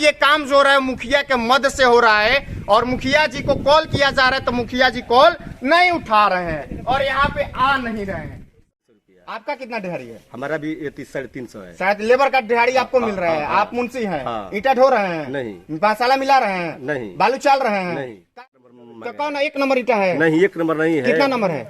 ये काम जो हो रहा है मुखिया के मद से हो रहा है और मुखिया जी को कॉल किया जा रहा है तो मुखिया जी कॉल नहीं उठा रहे हैं और यहाँ पे आ नहीं रहे हैं। आपका कितना दिहाड़ी है? हमारा भी 350 है। शायद लेबर का दिहाड़ी आपको मिल रहा है। आप मुंशी हैं? ईटा ढो रहे हैं? नहीं। मसाला मिला रहे हैं? नहीं। बालू चाल रहे हैं? नहीं। तो कौन 1 नंबर ईटा है? नहीं, 1 नंबर नहीं है। कितना नंबर है?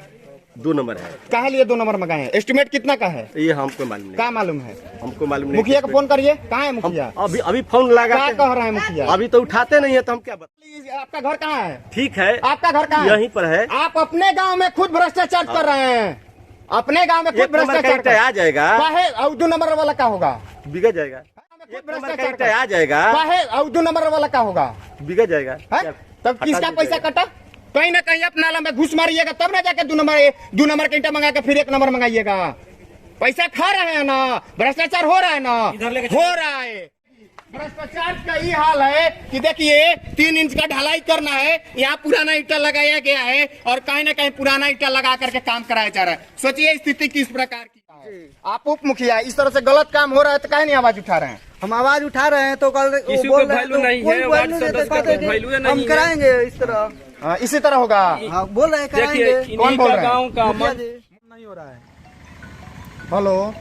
2 नंबर है। कहा लिए 2 नंबर मंगाए हैं? एस्टिमेट कितना का है? ये हमको मालूम नहीं। क्या मालूम है? हमको मालूम नहीं। मुखिया को फोन करिए। कहाँ है मुखिया? अभी फोन लगा। क्या कह रहे हैं मुखिया? अभी तो उठाते नहीं है तो हम क्या बताएं। आपका घर कहाँ है? ठीक है, आपका घर कहाँ है? यहीं पर है। आप अपने गांव में खुद भ्रष्टाचार कर रहे हैं। अपने गांव में खुद भ्रष्टाचार आ जाएगा। और 2 नंबर वाला क्या होगा? बिगड़ जाएगा। भ्रष्टाचार आ जाएगा। और 2 नंबर वाला क्या होगा? बिगड़ जाएगा। तब किसका पैसा कटा? कहीं ना कहीं अपना नाला में घुस मारिएगा तब ना जाके 2 नंबर का ईंटा मंगा के फिर 1 नंबर मंगाइएगा। पैसा खा रहे हैं ना, भ्रष्टाचार हो रहा है ना, हो रहा है। भ्रष्टाचार का ये हाल है कि देखिए 3 इंच का ढलाई करना है, यहाँ पुराना ईंटा लगाया गया है और कहीं ना कहीं पुराना ईंटा लगा करके काम कराया जा रहा है। सोचिए स्थिति किस प्रकार की है। आप उप मुखिया इस तरह से गलत काम हो रहा है तो कहीं नहीं आवाज उठा रहे हैं? हम आवाज उठा रहे हैं तो कल बोल रहे हैं हम कराएंगे इस तरह। इसी तरह होगा। हाँ, बोल रहे हैं कराएंगे। कौन बोल रहे हैं? गाँव का नहीं हो रहा है। हेलो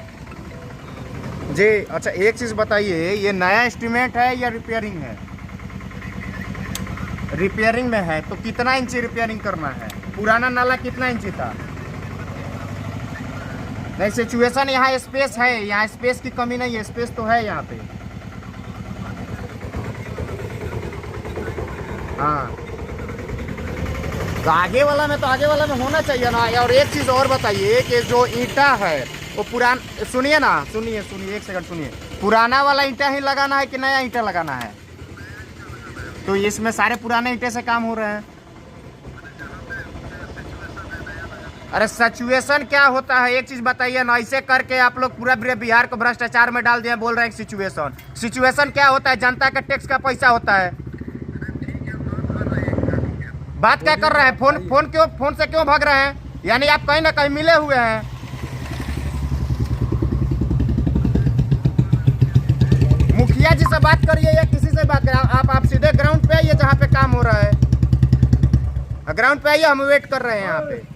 जी, अच्छा एक चीज बताइए, ये नया एस्टीमेट है या रिपेयरिंग है? रिपेयरिंग में है तो कितना इंची रिपेयरिंग करना है? पुराना नाला कितना इंची था? नहीं, सिचुएशन यहाँ स्पेस है, यहाँ स्पेस की कमी नहीं है, स्पेस तो है यहाँ पे। हाँ, तो आगे वाला में होना चाहिए ना। और एक चीज और बताइए कि जो ईंटा है वो सुनिए ना, सुनिए 1 सेकंड सुनिए। पुराना वाला ईंटा ही लगाना है कि नया ईंटा लगाना है? तो इसमें सारे पुराने ईंटे से काम हो रहे हैं। अरे सिचुएशन क्या होता है एक चीज बताइए ना। ऐसे करके आप लोग पूरा बिहार को भ्रष्टाचार में डाल दिए, बोल रहे हैं सिचुएशन क्या होता है? जनता का टैक्स का पैसा होता है। बात क्या कर रहे हैं? फोन से क्यों भाग रहे हैं? यानी आप कहीं ना कहीं मिले हुए हैं। मुखिया जी से बात करिए या किसी से बात करिए। आप सीधे ग्राउंड पे आइए जहाँ पे काम हो रहा है। ग्राउंड पे आइए, हम वेट कर रहे हैं यहाँ पे।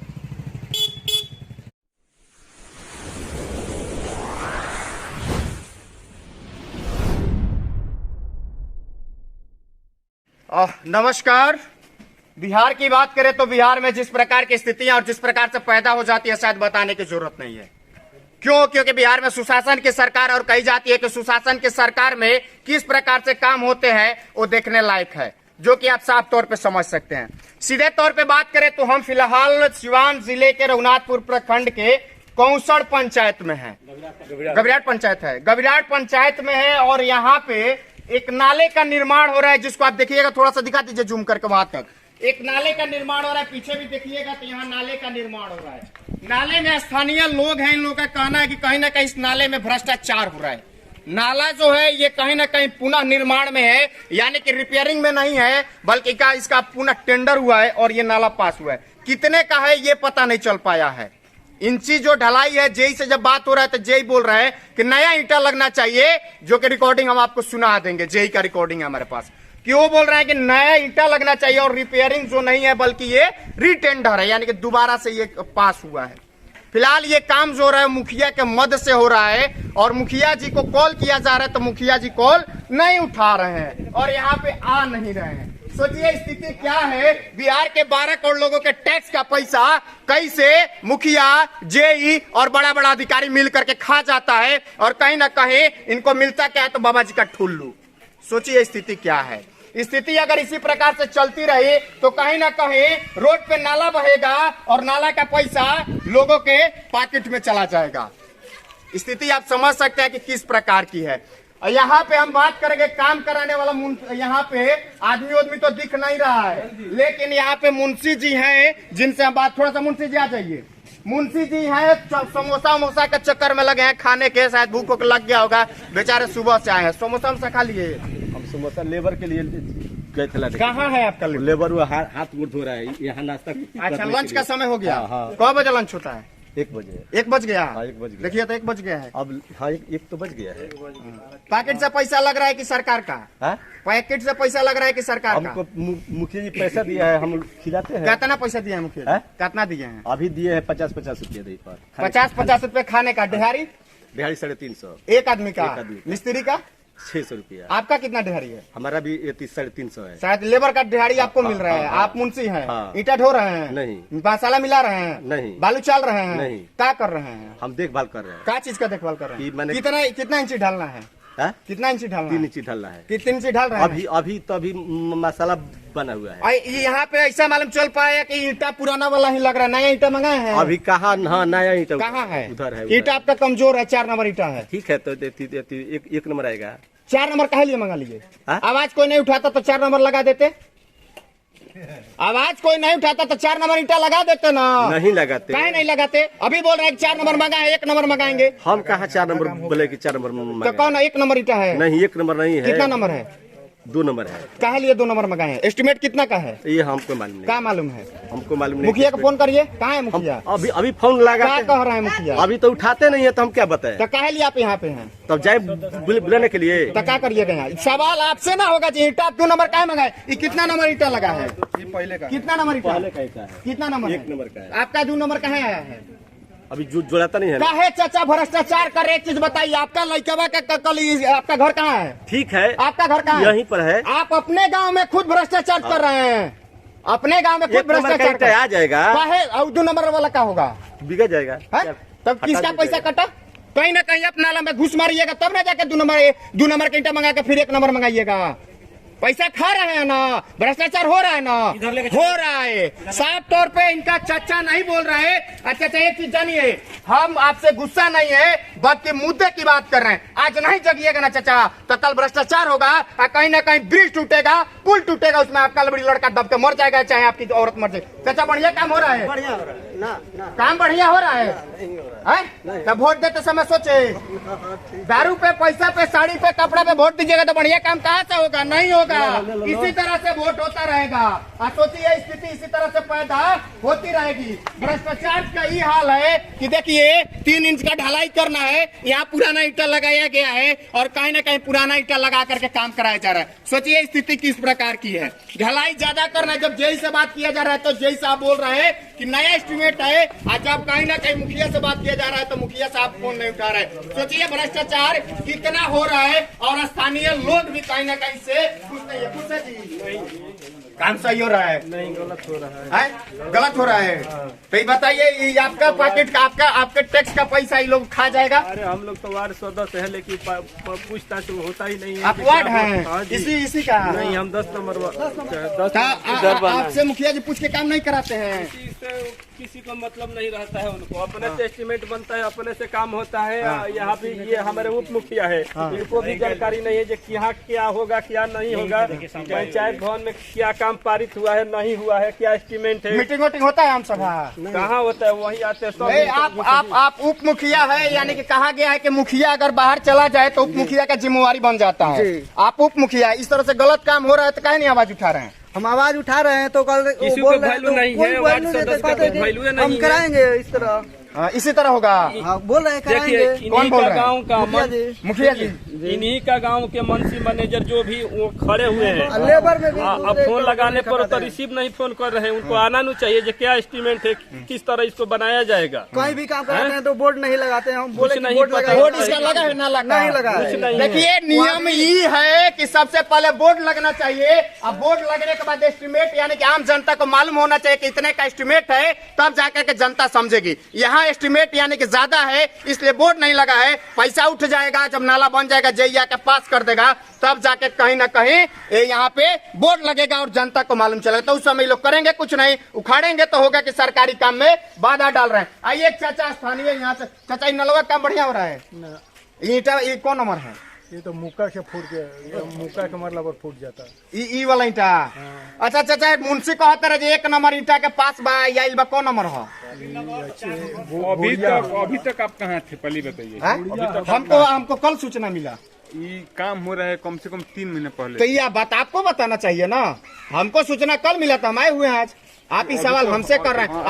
नमस्कार। बिहार की बात करें तो बिहार में जिस प्रकार की स्थितियां और जिस प्रकार से पैदा हो जाती है शायद बताने की जरूरत नहीं है। क्यों? क्योंकि बिहार में सुशासन की सरकार और कही जाती है कि सुशासन की सरकार में किस प्रकार से काम होते हैं वो देखने लायक है, जो कि आप साफ तौर पे समझ सकते हैं। सीधे तौर पे बात करें तो हम फिलहाल सिवान जिले के रघुनाथपुर प्रखंड के कौसड़ पंचायत में है। गबरियाट पंचायत है, गबरियाट पंचायत में है और यहाँ पे एक नाले का निर्माण हो रहा है, जिसको आप देखिएगा, थोड़ा सा दिखा दीजिए जूम करके वहां तक। एक नाले का निर्माण हो रहा है, पीछे भी देखिएगा तो यहाँ नाले का निर्माण हो रहा है। नाले में स्थानीय लोग हैं, इन लोगों का कहना है कि कहीं ना कहीं इस नाले में भ्रष्टाचार हो रहा है। नाला जो है ये कहीं ना कहीं पुनः निर्माण में है, यानी कि रिपेयरिंग में नहीं है, बल्कि इसका पुनः टेंडर हुआ है और ये नाला पास हुआ है। कितने का है ये पता नहीं चल पाया है। इंची जो ढलाई है, जेई से जब बात हो रहा है तो जेई बोल रहा है कि नया ईंटा लगना चाहिए, जो कि रिकॉर्डिंग हम आपको सुना देंगे। जेई का रिकॉर्डिंग है हमारे पास कि वो बोल रहे हैं कि नया ईंटा लगना चाहिए और रिपेयरिंग जो नहीं है बल्कि ये रीटेंडर है, यानी कि दोबारा से ये पास हुआ है। फिलहाल ये काम जो हो रहा है मुखिया के मद से हो रहा है और मुखिया जी को कॉल किया जा रहा है तो मुखिया जी कॉल नहीं उठा रहे हैं और यहाँ पे आ नहीं रहे हैं। सोचिए स्थिति क्या है। बिहार के 12 करोड़ लोगों के टैक्स का पैसा कैसे मुखिया, जेई और बड़ा बड़ा अधिकारी मिल करके खा जाता है और कहीं ना कहीं इनको मिलता क्या है तो बाबा जी का ठुल्लू। सोचिए स्थिति क्या है। स्थिति अगर इसी प्रकार से चलती रही तो कहीं ना कहीं रोड पे नाला बहेगा और नाला का पैसा लोगों के पॉकेट में चला जाएगा। स्थिति आप समझ सकते हैं कि किस प्रकार की है। यहाँ पे हम बात करेंगे काम कराने वाला, यहाँ पे आदमी तो दिख नहीं रहा है, लेकिन यहाँ पे मुंशी जी हैं जिनसे हम बात, थोड़ा सा मुंशी जी आ जाइए। मुंशी जी हैं, समोसा के चक्कर में लगे हैं खाने के, शायद भूख लग गया होगा, बेचारे सुबह से आए हैं। समोसा खा लिए? हम समोसा लेबर के लिए गए थे। कहाँ है आपका लेबर? वो हाथ मुड़ धो रहा है, यहाँ नाश्ता। अच्छा, लंच का समय हो गया। कब बजे लंच होता है? 1 बजे। 1 बज गया। हाँ, 1 बज गया। देखिए तो 1 बज गया है। अब हाँ, एक तो बज गया है। पैकेट से पैसा लग रहा है कि सरकार का? हाँ? पैकेट से पैसा लग रहा है कि सरकार का? हमको मुखिया जी पैसा दिया है, हम खिलाते हैं। कितना पैसा दिया है मुखिया जी? हाँ? कितना दिए हैं? अभी दिए हैं 50-50 रुपये दी पर। 50-50 रुपए खाने का। दिहाड़ी दिहाड़ी 350। एक आदमी का। एक आदमी का। मिस्त्री का 600 रुपया। आपका कितना दिहाड़ी है? हमारा भी 350 है। शायद लेबर का दिहाड़ी आपको मिल रहा है। आप मुंशी हैं। हाँ। ईटा ढो रहे हैं? नहीं। मसाला मिला रहे हैं? नहीं। बालू चाल रहे हैं? नहीं। क्या कर रहे हैं? हम देखभाल कर रहे हैं। क्या चीज का देखभाल कर रहे कि हैं? मैंने- कितना इंची ढालना है? हाँ? कितना इंची ढालना 3 है? इंची ढलना है। कितने इंची ढाल रहे हैं? अभी तो अभी मसाला बना हुआ है। और ये यहाँ पे ऐसा मालूम चल पाया कि ईटा पुराना वाला ही लग रहा है, नया ईटा मंगाए हैं? अभी कहाँ नया ईटा कहाँ है? उधर है। ईटा आपका कमजोर है, 4 नंबर ईटा है। ठीक है तो एक नंबर आएगा। 4 नंबर काहे लिए मंगा लीजिए? हाँ? आवाज कोई नहीं उठाता तो 4 नंबर लगा देते। आवाज कोई नहीं उठाता तो 4 नंबर ईटा लगा देते ना। नहीं लगाते। काहे नहीं लगाते? अभी बोल रहे हैं 4 नंबर मंगाए, 1 नंबर मंगाएंगे। हम कहाँ 4 नंबर बोले कि 4 नंबर तो मंगाए। कौन 1 नंबर ईटा है? नहीं 1 नंबर नहीं है। कितना नंबर है? 2 नंबर है। काहे लिए 2 नंबर मंगाए हैं? एस्टिमेट कितना का है? ये हमको मालूम नहीं। क्या मालूम है? हमको मालूम नहीं। मुखिया को फोन करिए। कहाँ है मुखिया? अभी फोन लगा क्या कह रहे हैं मुखिया? अभी तो उठाते नहीं है तो हम क्या बताएं। तो काहे लिए आप यहाँ पे हैं? तब जाए बुलाने के लिए। तो क्या करिएगा यहाँ? सवाल आपसे ना होगा जी ईटा 2 नंबर काहे मंगाए? ये कितना नंबर ईटा लगा है? पहले का। कितना नंबर ईटा? पहले का ईटा है। कितना नंबर? 1 नंबर का है। आपका 2 नंबर कहाँ आया है? अभी जोड़ाता नहीं है ना। काहे चाचा भ्रष्टाचार कर रहे? एक चीज बताइए, आपका लड़का का कल आपका घर कहाँ है? ठीक है। आपका घर कहाँ है? यहीं पर है। आप अपने गांव में खुद भ्रष्टाचार कर रहे हैं। अपने गांव में खुद 1 नंबर का भ्रष्टाचार ईटा आ जाएगा। काहे? और 2 नंबर वाला क्या होगा? बिगड़ जाएगा। है? तब किसका पैसा कटा? कहीं ना कहीं अपना नाला में घुस मारिएगा तब ना जाके 2 नंबर का ईटा मंगा के फिर 1 नंबर मंगाइएगा। पैसा खा रहे हैं ना, भ्रष्टाचार हो रहा है ना, हो रहा है। साफ तौर पे इनका चाचा नहीं बोल रहा है। अच्छा एक चीज जानिए, हम आपसे गुस्सा नहीं है, बल्कि मुद्दे की बात कर रहे हैं। आज नहीं जगिएगा ना चाचा तो कल भ्रष्टाचार होगा और कहीं ना कहीं ब्रिज टूटेगा, पुल टूटेगा, उसमें आपका लबड़ी लड़का दब के मर जाएगा, चाहे आपकी औरत मर जाए। चाचा बढ़िया काम हो रहा है? बढ़िया हो रहा है। ना काम बढ़िया हो रहा है? तब वोट देते समय सोचे, दारू पे, पैसा पे, साड़ी पे, कपड़ा पे वोट दीजिएगा तो बढ़िया काम कहाँ से होगा? नहीं होगा। इसी तरह से वोट होता रहेगा। और सोचिए स्थिति इसी तरह से पैदा होती रहेगी। भ्रष्टाचार का ये हाल है कि देखिए 3 इंच का ढलाई करना है, यहाँ पुराना ईटा लगाया गया है और कहीं ना कहीं पुराना ईटा लगा करके काम कराया जा रहा है। सोचिए स्थिति किस प्रकार की है। ढलाई ज्यादा करना है, जब जेई से बात किया जा रहा है तो जेई साहब बोल रहे हैं कि नया एस्टिमेट है, और जब कहीं ना कहीं मुखिया से बात किया जा रहा है तो मुखिया साहब फोन नहीं उठा रहे। सोचिए भ्रष्टाचार कितना हो रहा है और स्थानीय लोग भी कहीं ना कहीं से खुश नहीं है। खुश है जी? काम सही हो रहा है? नहीं, गलत हो रहा है। गलत हो रहा है। तो ये बताइए, ये आपका पैकेट का आपके टैक्स का पैसा ये लोग खा जाएगा? अरे हम लोग तो वार्ड सदस्य है, लेकिन पूछताछ होता ही नहीं है। आप वार्ड हाँ हैं? जी। इसी का? नहीं, हम 10 नंबर आपसे मुखिया जी पूछ के काम नहीं कराते हैं? किसी को मतलब नहीं रहता है, उनको अपने से एस्टिमेट बनता है, अपने से काम होता है। यहाँ पे ये हमारे उप मुखिया है, इनको भी जानकारी नहीं है कि यहाँ क्या होगा क्या नहीं होगा, पंचायत भवन में क्या काम पारित हुआ है नहीं हुआ है, क्या एस्टिमेट है। मीटिंग वोटिंग होता है आम सभा? कहाँ होता है, वही आते हैं नहीं, आप उप मुखिया है, यानी कि कहा गया है कि मुखिया अगर बाहर चला जाए तो उप मुखिया का जिम्मेवारी बन जाता है। आप उप मुखिया, इस तरह से गलत काम हो रहा है तो काहे नहीं आवाज उठा रहे हैं? हम आवाज उठा रहे हैं तो कल किसी बोल को रहे हैं वैल्यू तो नहीं कोई है, वैल्यू वार्ड नहीं सदस्य देता का है। वैल्यू नहीं हम है। कराएंगे इस तरह। इसी तरह होगा। हाँ, बोल रहे हैं कराएंगे। देखिए, कौन इन्हीं बोल का रहे हैं? गाँव का मुखिया जी। मुखिया जी इन्हीं का गांव के मंत्री मैनेजर जो भी वो खड़े हुए हैं, लेबर में भी अब फोन लगाने पर तो रिसीव नहीं फोन कर रहे हैं। उनको आना नहीं चाहिए जो क्या एस्टिमेट है, किस तरह इसको बनाया जाएगा। कहीं भी काम कराते हैं तो बोर्ड नहीं लगाते हैं। हम बोले कि नहीं बोर्ड पता। लगाइए। बोर्ड इसका लगा है ना लगा? नहीं लगा है। कुछ नहीं है। देखिए नियम ये है कि सबसे पहले बोर्ड लगना चाहिए। अब बोर्ड लगने के बाद एस्टिमेट, यानी कि आम जनता को मालूम होना चाहिए कि इतने का एस्टिमेट है, तब जाकर के जनता समझेगी। यहाँ एस्टिमेट यानी कि ज्यादा है, इसलिए बोर्ड नहीं लगा है। पैसा उठ जाएगा, जब नाला बन जाएगा जैया के पास कर देगा, तब जाके कहीं ना कहीं यहाँ पे बोर्ड लगेगा और जनता को मालूम चलेगा। तो उस समय लोग करेंगे कुछ नहीं, उखाड़ेंगे तो होगा कि सरकारी काम में बाधा डाल रहे हैं। आइए चाचा स्थानीय यहाँ से। चाचा नलवा काम बढ़िया हो रहा है? ईटा ये कौन नंबर है? ये तो मुक्का के फूट के, मुक्का के मतलब फूट जाता है। ई वाला ईटा? अच्छा चाचा मुंशी कहते रहे 1 नंबर ईटा के पास बा या इल बा कौन नंबर है? अभी तक आप कहाँ थे पहले बताइए। हमको कल सूचना मिला। ये काम हो रहा है कम से कम 3 महीने पहले। तो यह बात आपको बताना चाहिए ना। हमको सूचना कल मिला था, हम आए हुए हैं आज। आप ही सवाल हमसे कर रहे हैं।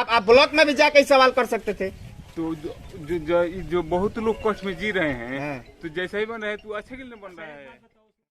आप ब्लॉक में भी जाके सवाल कर सकते थे। तो जो बहुत लोग कष्ट में जी रहे हैं, हाँ। तो जैसा ही बन रहा है तो अच्छे के लिए बन रहा है।